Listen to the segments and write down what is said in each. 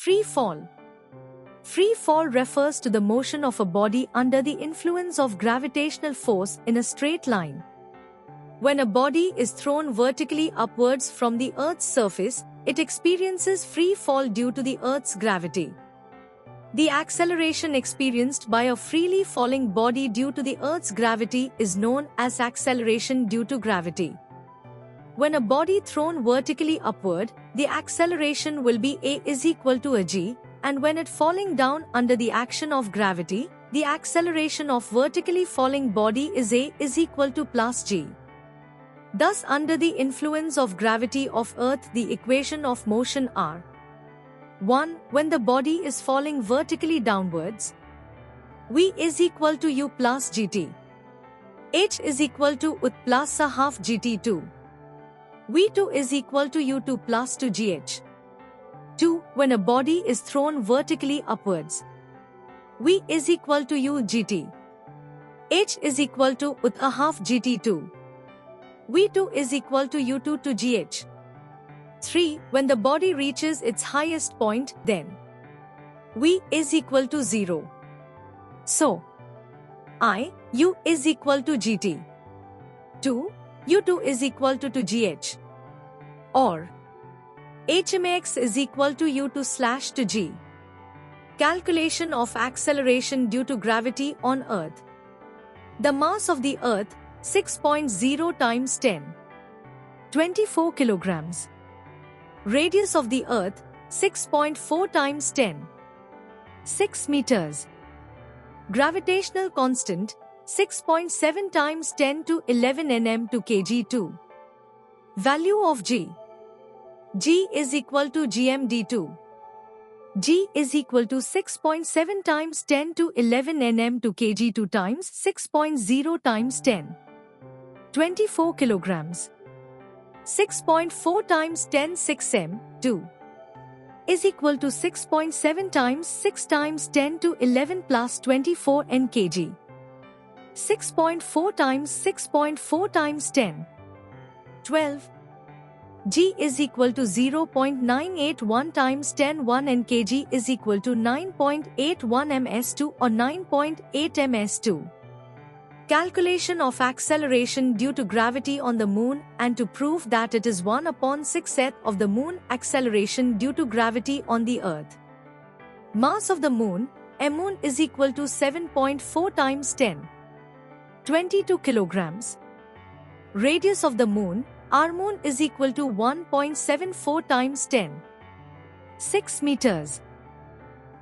Free fall. Free fall refers to the motion of a body under the influence of gravitational force in a straight line. When a body is thrown vertically upwards from the Earth's surface, it experiences free fall due to the Earth's gravity. The acceleration experienced by a freely falling body due to the Earth's gravity is known as acceleration due to gravity. When a body thrown vertically upward, the acceleration will be A is equal to a g, and when it falling down under the action of gravity, the acceleration of vertically falling body is A is equal to plus g. Thus, under the influence of gravity of Earth, the equation of motion are 1. When the body is falling vertically downwards, V is equal to U plus gt. H is equal to ut plus a half gt2. V2 is equal to U2 plus 2gh. 2. When a body is thrown vertically upwards, V is equal to U gt. H is equal to ut a half gt2. V2 is equal to U2 to gh. 3. When the body reaches its highest point, then V is equal to 0. So, U is equal to gt. 2. U2 is equal to 2gh. Or Hmax is equal to U2 slash to g. Calculation of acceleration due to gravity on Earth. The mass of the Earth, 6.0 times 10. 24 kilograms. Radius of the Earth, 6.4 times 10. 6 meters. Gravitational constant, 6.7 times 10 to 11 nm to kg2. Value of g. G is equal to gmd2. G is equal to 6.7 times 10 to 11 nm to kg2 times 6.0 times 10. 24 kilograms. 6.4 times 10 6m 2 is equal to 6.7 times 6 times 10 to 11 plus 24 n kg. 6.4 times 6.4 times 10. 12. G is equal to 0.981 times 10 1 n kg is equal to 9.81 ms2 or 9.8 ms2. Calculation of acceleration due to gravity on the Moon, and to prove that it is 1 upon 6th of the Moon acceleration due to gravity on the Earth. Mass of the Moon, Moon is equal to 7.4 times 10. 22 kilograms. Radius of the Moon, our Moon is equal to 1.74 times 10. 6 meters.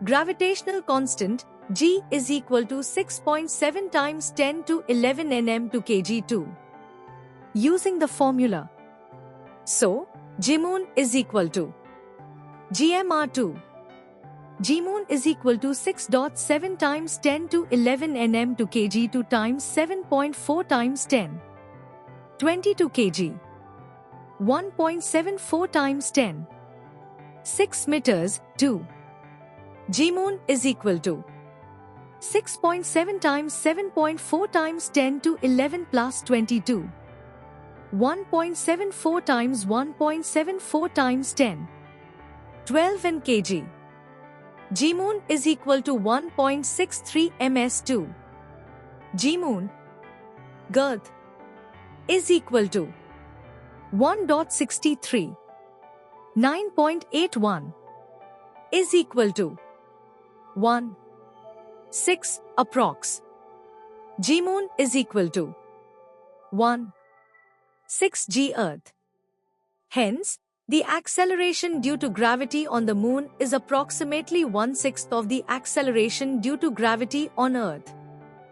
Gravitational constant, G is equal to 6.7 times 10 to 11 nm to kg2. Using the formula. So, Gmoon is equal to Gmr2. Gmoon is equal to 6.7 times 10 to 11 nm to kg2 times 7.4 times 10. 22 kg. 1.74 times 10. 6 meters, 2. Gmoon is equal to 6.7 times 7.4 times 10 to 11 plus 22. 1.74 times 1.74 times 10. 12 n kg. Gmoon is equal to 1.63 ms2. Gmoon girth is equal to 1.63. 9.81 is equal to 1. 6 approx. Gmoon is equal to 1. 6 g Earth. Hence, the acceleration due to gravity on the Moon is approximately 1/6 of the acceleration due to gravity on Earth.